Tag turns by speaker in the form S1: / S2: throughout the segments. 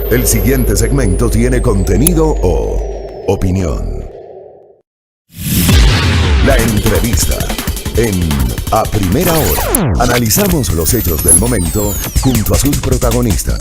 S1: El siguiente segmento tiene contenido o opinión. La entrevista en A Primera Hora. Analizamos los hechos del momento junto a sus protagonistas.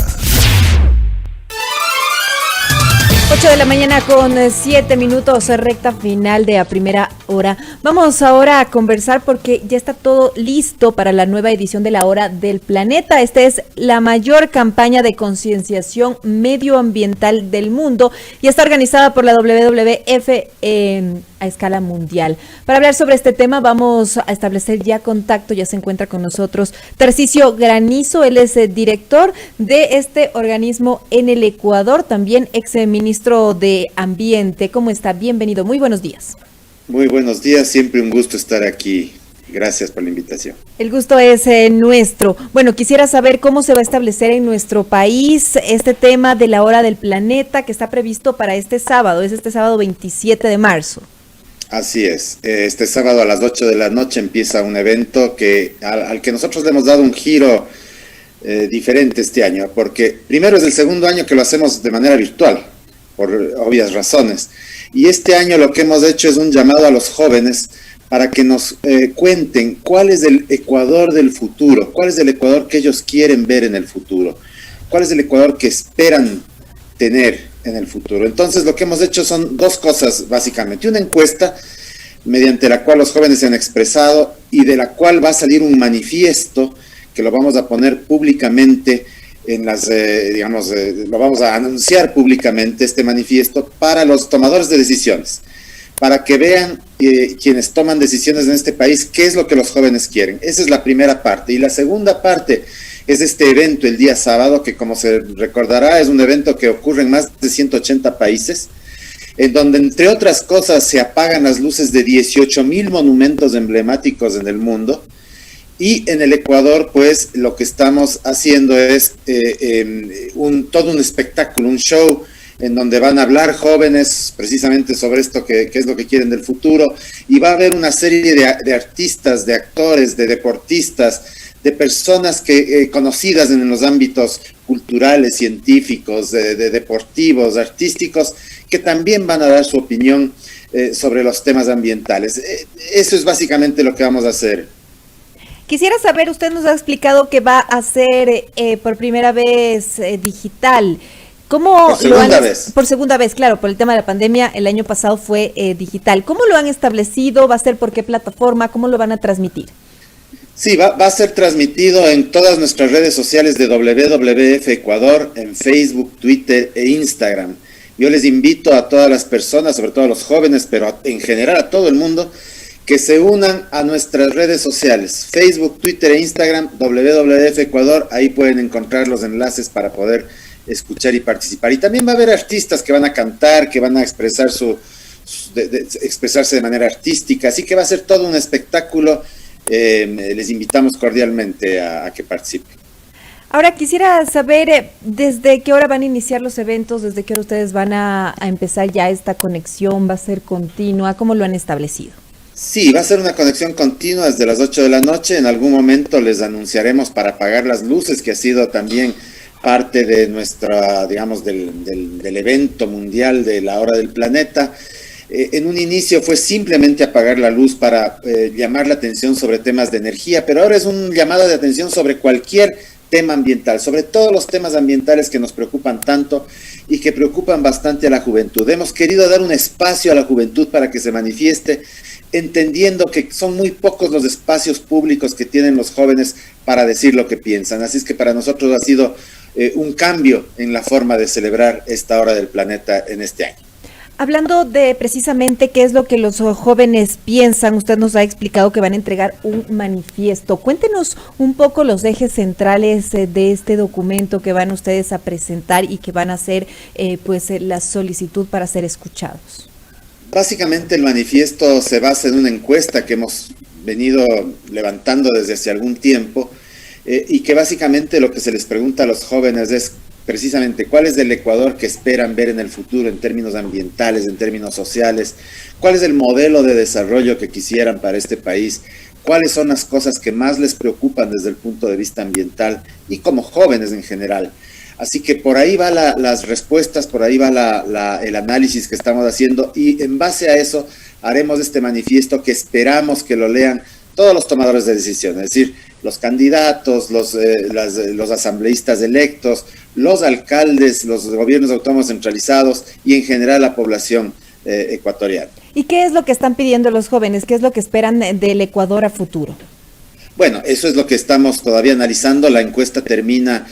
S2: 8 de la mañana con 7 minutos, recta final de A Primera Hora. Vamos ahora a conversar porque ya está todo listo para la nueva edición de la Hora del Planeta. Esta es la mayor campaña de concienciación medioambiental del mundo y está organizada por la WWF a escala mundial. Para hablar sobre este tema vamos a establecer ya contacto, ya se encuentra con nosotros Tarcisio Granizo, él es el director de este organismo en el Ecuador, también ex ministro de Ambiente. ¿Cómo está? Bienvenido, muy buenos días.
S3: Muy buenos días, siempre un gusto estar aquí. Gracias por la invitación.
S2: El gusto es nuestro. Bueno, quisiera saber cómo se va a establecer en nuestro país este tema de la Hora del Planeta que está previsto para este sábado, es este sábado 27 de marzo.
S3: Así es, este sábado a las 8 de la noche empieza un evento al que nosotros le hemos dado un giro diferente este año, porque primero es el segundo año que lo hacemos de manera virtual, por obvias razones, y este año lo que hemos hecho es un llamado a los jóvenes para que nos cuenten cuál es el Ecuador del futuro, cuál es el Ecuador que ellos quieren ver en el futuro, cuál es el Ecuador que esperan tener en el futuro. Entonces lo que hemos hecho son dos cosas básicamente, una encuesta mediante la cual los jóvenes se han expresado y de la cual va a salir un manifiesto que lo vamos a poner públicamente en las, lo vamos a anunciar públicamente este manifiesto para los tomadores de decisiones, para que vean quienes toman decisiones en este país qué es lo que los jóvenes quieren. Esa es la primera parte. Y la segunda parte es este evento el día sábado, que como se recordará es un evento que ocurre en más de 180 países, en donde entre otras cosas se apagan las luces de 18,000 monumentos emblemáticos en el mundo. Y en el Ecuador, pues, lo que estamos haciendo es todo un espectáculo, un show, en donde van a hablar jóvenes precisamente sobre esto que es lo que quieren del futuro, y va a haber una serie de artistas, de actores, de deportistas, de personas conocidas en los ámbitos culturales, científicos, de deportivos, artísticos, que también van a dar su opinión sobre los temas ambientales. Eso es básicamente lo que vamos a hacer.
S2: Quisiera saber, usted nos ha explicado que va a ser por primera vez digital. ¿Cómo
S3: por segunda vez.
S2: Por segunda vez, claro, por el tema de la pandemia, el año pasado fue digital. ¿Cómo lo han establecido? ¿Va a ser por qué plataforma? ¿Cómo lo van a transmitir?
S3: Sí, va a ser transmitido en todas nuestras redes sociales de WWF Ecuador, en Facebook, Twitter e Instagram. Yo les invito a todas las personas, sobre todo a los jóvenes, pero en general a todo el mundo, que se unan a nuestras redes sociales, Facebook, Twitter e Instagram, WWF Ecuador. Ahí pueden encontrar los enlaces para poder escuchar y participar. Y también va a haber artistas que van a cantar, que van a expresar expresarse de manera artística, así que va a ser todo un espectáculo. Les invitamos cordialmente a que participen.
S2: Ahora quisiera saber desde qué hora van a iniciar los eventos, desde qué hora ustedes van a empezar ya esta conexión, va a ser continua, ¿cómo lo han establecido?
S3: Sí, va a ser una conexión continua desde las 8 de la noche. En algún momento les anunciaremos para apagar las luces, que ha sido también parte de nuestra, digamos, del evento mundial de la Hora del Planeta. En un inicio fue simplemente apagar la luz para llamar la atención sobre temas de energía, pero ahora es un llamado de atención sobre cualquier tema ambiental, sobre todos los temas ambientales que nos preocupan tanto y que preocupan bastante a la juventud. Hemos querido dar un espacio a la juventud para que se manifieste, entendiendo que son muy pocos los espacios públicos que tienen los jóvenes para decir lo que piensan. Así es que para nosotros ha sido un cambio en la forma de celebrar esta Hora del Planeta en este año.
S2: Hablando de precisamente qué es lo que los jóvenes piensan, usted nos ha explicado que van a entregar un manifiesto. Cuéntenos un poco los ejes centrales de este documento que van ustedes a presentar y que van a hacer la solicitud para ser escuchados.
S3: Básicamente el manifiesto se basa en una encuesta que hemos venido levantando desde hace algún tiempo y que básicamente lo que se les pregunta a los jóvenes es precisamente cuál es el Ecuador que esperan ver en el futuro en términos ambientales, en términos sociales, cuál es el modelo de desarrollo que quisieran para este país, cuáles son las cosas que más les preocupan desde el punto de vista ambiental y como jóvenes en general. Así que por ahí va las respuestas, por ahí va el análisis que estamos haciendo y en base a eso haremos este manifiesto que esperamos que lo lean todos los tomadores de decisión, es decir, los candidatos, los asambleístas electos, los alcaldes, los gobiernos autónomos centralizados y en general la población ecuatoriana.
S2: ¿Y qué es lo que están pidiendo los jóvenes? ¿Qué es lo que esperan del Ecuador a futuro?
S3: Bueno, eso es lo que estamos todavía analizando. La encuesta termina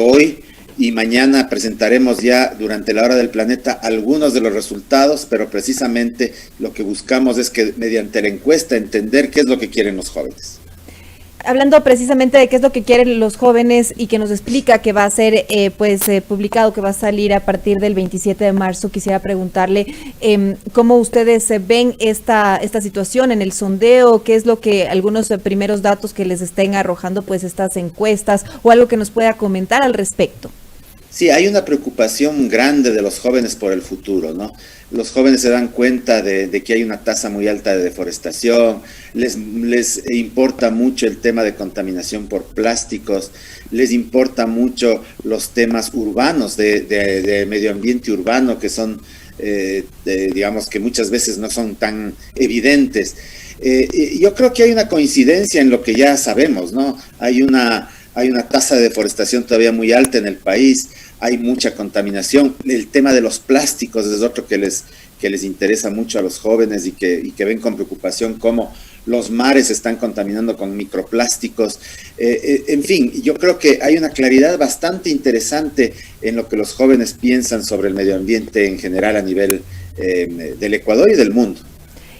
S3: hoy y mañana presentaremos ya durante la Hora del Planeta algunos de los resultados, pero precisamente lo que buscamos es que mediante la encuesta entender qué es lo que quieren los jóvenes.
S2: Hablando precisamente de qué es lo que quieren los jóvenes y que nos explica que va a ser publicado, que va a salir a partir del 27 de marzo, quisiera preguntarle cómo ustedes ven esta situación en el sondeo, qué es lo que algunos primeros datos que les estén arrojando pues estas encuestas o algo que nos pueda comentar al respecto.
S3: Sí, hay una preocupación grande de los jóvenes por el futuro, ¿no? Los jóvenes se dan cuenta de que hay una tasa muy alta de deforestación, les importa mucho el tema de contaminación por plásticos, les importa mucho los temas urbanos, de medio ambiente urbano, que son, digamos, que muchas veces no son tan evidentes. Yo creo que hay una coincidencia en lo que ya sabemos, ¿no? Hay una tasa de deforestación todavía muy alta en el país, hay mucha contaminación, el tema de los plásticos es otro que les interesa mucho a los jóvenes y que ven con preocupación cómo los mares se están contaminando con microplásticos. En fin, yo creo que hay una claridad bastante interesante en lo que los jóvenes piensan sobre el medio ambiente en general a nivel del Ecuador y del mundo.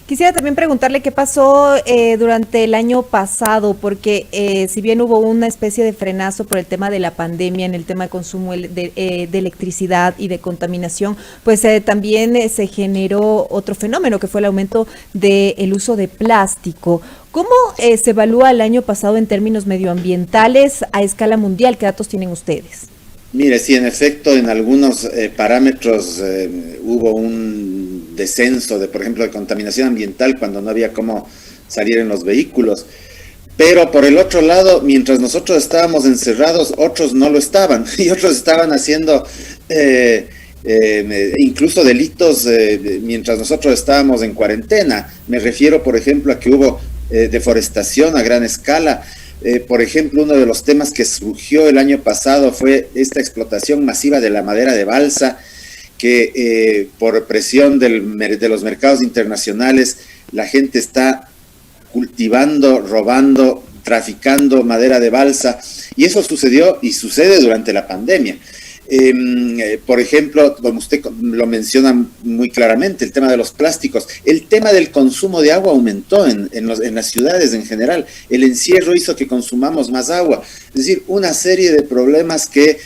S2: Quisiera también preguntarle qué pasó durante el año pasado, porque si bien hubo una especie de frenazo por el tema de la pandemia, en el tema de consumo de electricidad y de contaminación, pues también se generó otro fenómeno que fue el aumento del uso de plástico. ¿Cómo se evalúa el año pasado en términos medioambientales a escala mundial? ¿Qué datos tienen ustedes?
S3: Mire, sí, en efecto, en algunos parámetros hubo un descenso por ejemplo, de contaminación ambiental cuando no había cómo salir en los vehículos. Pero por el otro lado, mientras nosotros estábamos encerrados, otros no lo estaban y otros estaban haciendo incluso delitos mientras nosotros estábamos en cuarentena. Me refiero, por ejemplo, a que hubo deforestación a gran escala. Por ejemplo, uno de los temas que surgió el año pasado fue esta explotación masiva de la madera de balsa, que por presión de los mercados internacionales la gente está cultivando, robando, traficando madera de balsa, y eso sucedió y sucede durante la pandemia. Por ejemplo, como usted lo menciona muy claramente, el tema de los plásticos, el tema del consumo de agua aumentó en las ciudades en general, el encierro hizo que consumamos más agua, es decir, una serie de problemas que,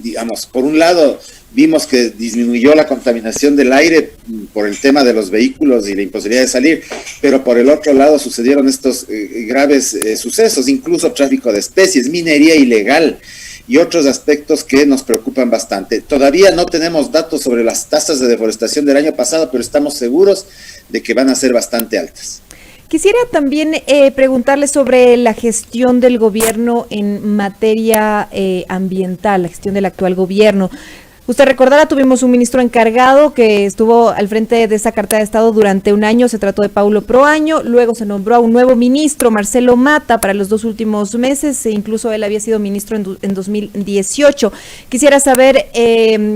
S3: digamos, por un lado, vimos que disminuyó la contaminación del aire por el tema de los vehículos y la imposibilidad de salir, pero por el otro lado sucedieron estos graves sucesos, incluso tráfico de especies, minería ilegal y otros aspectos que nos preocupan bastante. Todavía no tenemos datos sobre las tasas de deforestación del año pasado, pero estamos seguros de que van a ser bastante altas.
S2: Quisiera también preguntarle sobre la gestión del gobierno en materia ambiental, la gestión del actual gobierno. Usted recordará, tuvimos un ministro encargado que estuvo al frente de esa Carta de Estado durante un año, se trató de Paulo Proaño, luego se nombró a un nuevo ministro, Marcelo Mata, para los 2 últimos meses, e incluso él había sido ministro en 2018. Quisiera saber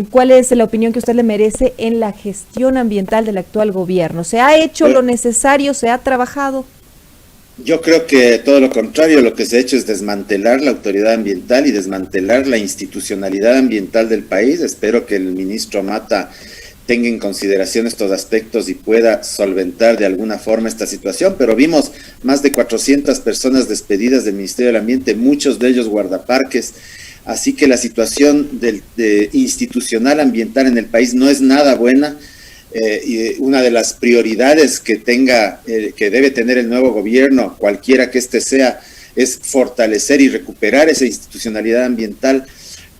S2: cuál es la opinión que usted le merece en la gestión ambiental del actual gobierno. ¿Se ha hecho lo necesario? ¿Se ha trabajado?
S3: Yo creo que todo lo contrario, lo que se ha hecho es desmantelar la autoridad ambiental y desmantelar la institucionalidad ambiental del país. Espero que el ministro Mata tenga en consideración estos aspectos y pueda solventar de alguna forma esta situación, pero vimos más de 400 personas despedidas del Ministerio del Ambiente, muchos de ellos guardaparques, así que la situación institucional ambiental en el país no es nada buena. Y una de las prioridades que debe tener el nuevo gobierno, cualquiera que este sea, es fortalecer y recuperar esa institucionalidad ambiental,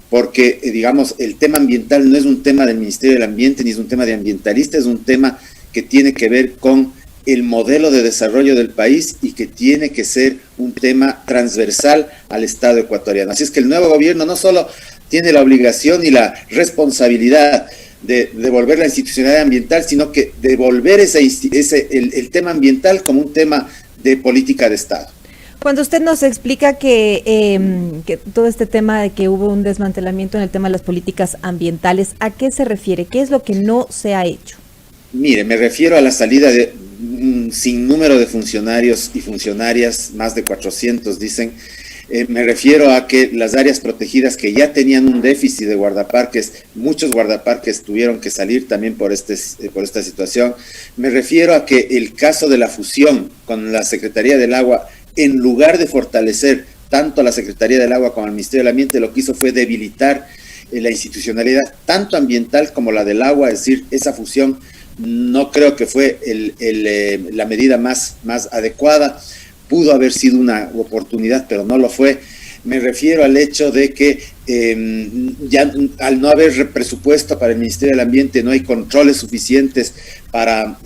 S3: porque digamos, el tema ambiental no es un tema del Ministerio del Ambiente ni es un tema de ambientalistas, es un tema que tiene que ver con el modelo de desarrollo del país y que tiene que ser un tema transversal al Estado ecuatoriano. Así es que el nuevo gobierno no solo tiene la obligación y la responsabilidad de devolver la institucionalidad ambiental, sino que devolver el tema ambiental como un tema de política de Estado.
S2: Cuando usted nos explica que todo este tema de que hubo un desmantelamiento en el tema de las políticas ambientales, ¿a qué se refiere? ¿Qué es lo que no se ha hecho?
S3: Mire, me refiero a la salida de un sinnúmero de funcionarios y funcionarias, más de 400 dicen. Me refiero a que las áreas protegidas que ya tenían un déficit de guardaparques, muchos guardaparques tuvieron que salir también por esta situación. Me refiero a que el caso de la fusión con la Secretaría del Agua, en lugar de fortalecer tanto a la Secretaría del Agua como al Ministerio del Ambiente, lo que hizo fue debilitar la institucionalidad tanto ambiental como la del agua. Es decir, esa fusión no creo que fue la medida más adecuada. Pudo haber sido una oportunidad, pero no lo fue. Me refiero al hecho de que ya al no haber presupuesto para el Ministerio del Ambiente, no hay controles suficientes para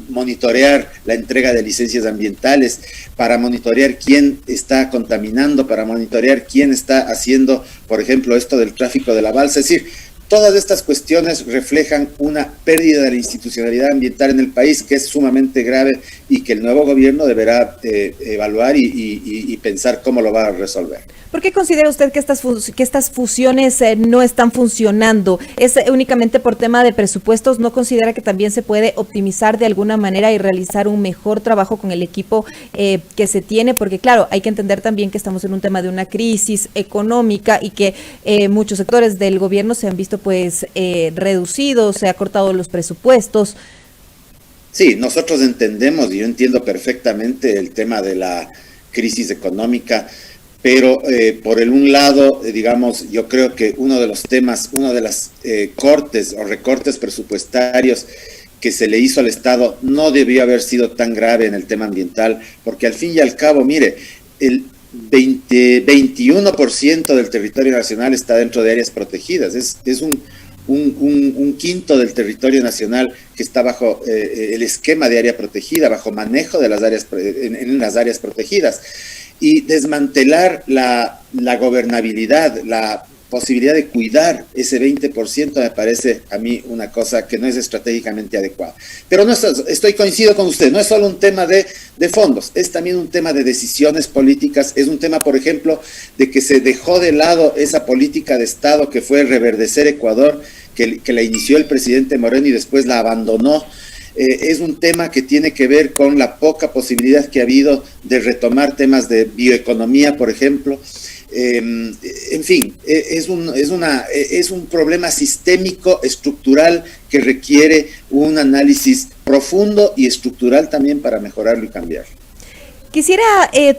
S3: monitorear la entrega de licencias ambientales, para monitorear quién está contaminando, para monitorear quién está haciendo, por ejemplo, esto del tráfico de la balsa. Es decir, todas estas cuestiones reflejan una pérdida de la institucionalidad ambiental en el país que es sumamente grave y que el nuevo gobierno deberá evaluar y pensar cómo lo va a resolver.
S2: ¿Por qué considera usted que estas fusiones no están funcionando? ¿Es únicamente por tema de presupuestos? ¿No considera que también se puede optimizar de alguna manera y realizar un mejor trabajo con el equipo que se tiene? Porque claro, hay que entender también que estamos en un tema de una crisis económica y que muchos sectores del gobierno se han visto pues reducidos, se ha cortado los presupuestos.
S3: Sí, nosotros entendemos y yo entiendo perfectamente el tema de la crisis económica, pero por un lado, digamos, yo creo que uno de los temas, uno de las cortes o recortes presupuestarios que se le hizo al Estado no debió haber sido tan grave en el tema ambiental, porque al fin y al cabo, mire, el 21% del territorio nacional está dentro de áreas protegidas, es un quinto del territorio nacional que está bajo el esquema de área protegida, bajo manejo de las áreas en las áreas protegidas. Y desmantelar la gobernabilidad, la posibilidad de cuidar ese 20% me parece a mí una cosa que no es estratégicamente adecuada. Pero no coincido con usted, no es solo un tema de fondos, es también un tema de decisiones políticas, es un tema, por ejemplo, de que se dejó de lado esa política de Estado que fue reverdecer Ecuador, que la inició el presidente Moreno y después la abandonó. Es un tema que tiene que ver con la poca posibilidad que ha habido de retomar temas de bioeconomía, por ejemplo. En fin, es un problema sistémico, estructural, que requiere un análisis profundo y estructural también para mejorarlo y cambiarlo.
S2: Quisiera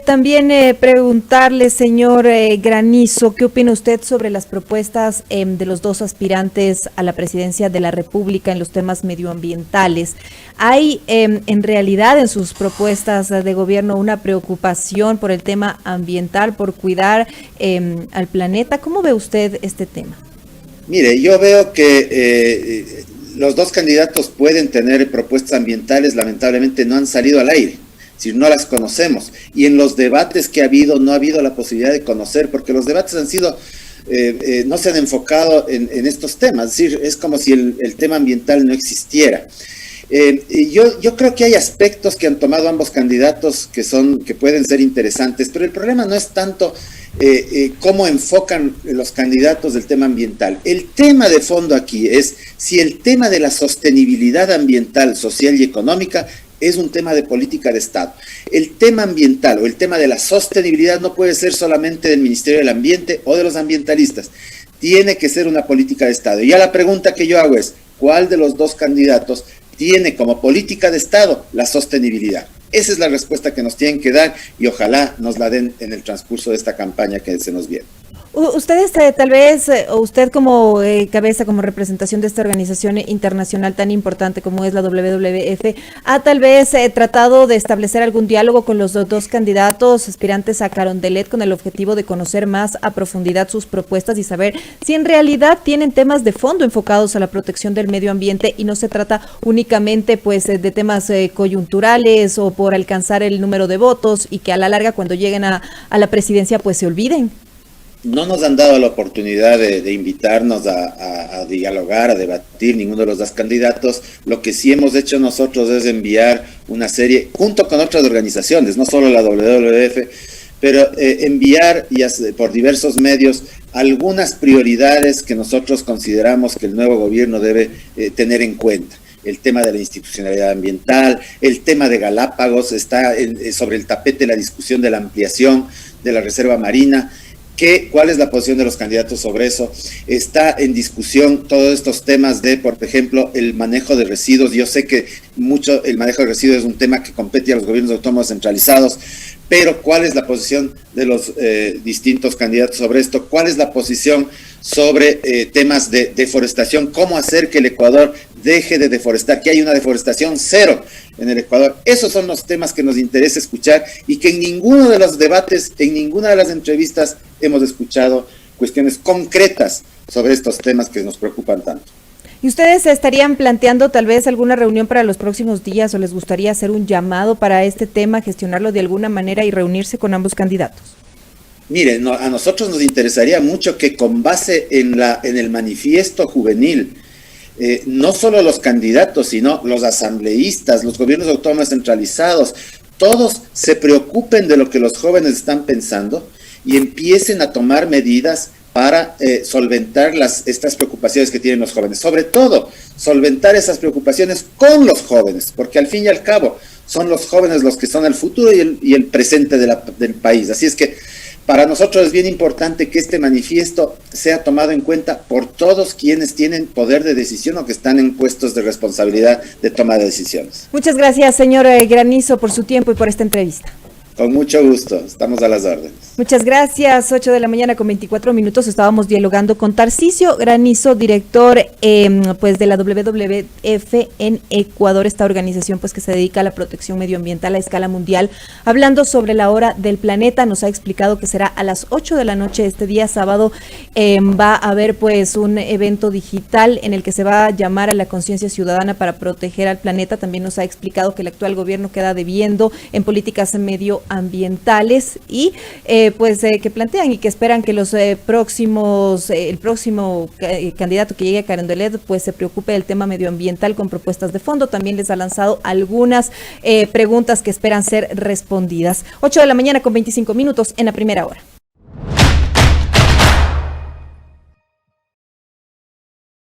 S2: también preguntarle, señor Granizo, ¿qué opina usted sobre las propuestas de los dos aspirantes a la presidencia de la República en los temas medioambientales? ¿Hay en realidad en sus propuestas de gobierno una preocupación por el tema ambiental, por cuidar al planeta? ¿Cómo ve usted este tema?
S3: Mire, yo veo que los dos candidatos pueden tener propuestas ambientales, lamentablemente no han salido al aire. Si no las conocemos, y en los debates que ha habido no ha habido la posibilidad de conocer, porque los debates han sido no se han enfocado en estos temas, es decir, es como si el tema ambiental no existiera. Yo creo que hay aspectos que han tomado ambos candidatos que pueden ser interesantes, pero el problema no es tanto cómo enfocan los candidatos del tema ambiental. El tema de fondo aquí es si el tema de la sostenibilidad ambiental, social y económica es un tema de política de Estado. El tema ambiental o el tema de la sostenibilidad no puede ser solamente del Ministerio del Ambiente o de los ambientalistas. Tiene que ser una política de Estado. Y ya la pregunta que yo hago es, ¿cuál de los dos candidatos tiene como política de Estado la sostenibilidad? Esa es la respuesta que nos tienen que dar y ojalá nos la den en el transcurso de esta campaña que se nos viene.
S2: Ustedes tal vez, o usted como cabeza, como representación de esta organización internacional tan importante como es la WWF, ha tal vez tratado de establecer algún diálogo con los dos candidatos aspirantes a Carondelet con el objetivo de conocer más a profundidad sus propuestas y saber si en realidad tienen temas de fondo enfocados a la protección del medio ambiente y no se trata únicamente pues de temas coyunturales o por alcanzar el número de votos y que a la larga cuando lleguen a la presidencia pues se olviden.
S3: No nos han dado la oportunidad de invitarnos a dialogar, a debatir ninguno de los dos candidatos. Lo que sí hemos hecho nosotros es enviar una serie, junto con otras organizaciones, no solo la WWF, pero enviar por diversos medios algunas prioridades que nosotros consideramos que el nuevo gobierno debe tener en cuenta. El tema de la institucionalidad ambiental, el tema de Galápagos, está sobre el tapete la discusión de la ampliación de la reserva marina. ¿Cuál es la posición de los candidatos sobre eso? Está en discusión todos estos temas de, por ejemplo, el manejo de residuos. Yo sé que el manejo de residuos es un tema que compete a los gobiernos autónomos centralizados, pero ¿cuál es la posición de los distintos candidatos sobre esto? ¿Cuál es la posición sobre temas de deforestación? ¿Cómo hacer que el Ecuador deje de deforestar? Que hay una deforestación cero en el Ecuador. Esos son los temas que nos interesa escuchar y que en ninguno de los debates, en ninguna de las entrevistas hemos escuchado cuestiones concretas sobre estos temas que nos preocupan tanto.
S2: ¿Y ustedes estarían planteando tal vez alguna reunión para los próximos días o les gustaría hacer un llamado para este tema, gestionarlo de alguna manera y reunirse con ambos candidatos?
S3: Miren, a nosotros nos interesaría mucho que con base en el manifiesto juvenil, no solo los candidatos, sino los asambleístas, los gobiernos autónomos centralizados, todos se preocupen de lo que los jóvenes están pensando y empiecen a tomar medidas para solventar estas preocupaciones que tienen los jóvenes. Sobre todo, solventar esas preocupaciones con los jóvenes, porque al fin y al cabo son los jóvenes los que son el futuro y el presente del país. Así es que para nosotros es bien importante que este manifiesto sea tomado en cuenta por todos quienes tienen poder de decisión o que están en puestos de responsabilidad de toma de decisiones.
S2: Muchas gracias, señor Granizo, por su tiempo y por esta entrevista.
S3: Con mucho gusto, estamos a las órdenes.
S2: Muchas gracias, 8 de la mañana con 24 minutos, estábamos dialogando con Tarcisio Granizo, director pues de la WWF en Ecuador, esta organización pues que se dedica a la protección medioambiental a escala mundial, hablando sobre la hora del planeta. Nos ha explicado que será a las 8 de la noche este día sábado, va a haber pues un evento digital en el que se va a llamar a la conciencia ciudadana para proteger al planeta. También nos ha explicado que el actual gobierno queda debiendo en políticas medioambientales y que plantean y que esperan que los el próximo candidato que llegue a Carondelet pues se preocupe del tema medioambiental con propuestas de fondo. También les ha lanzado algunas preguntas que esperan ser respondidas. 8 de la mañana con 25 minutos en la primera hora.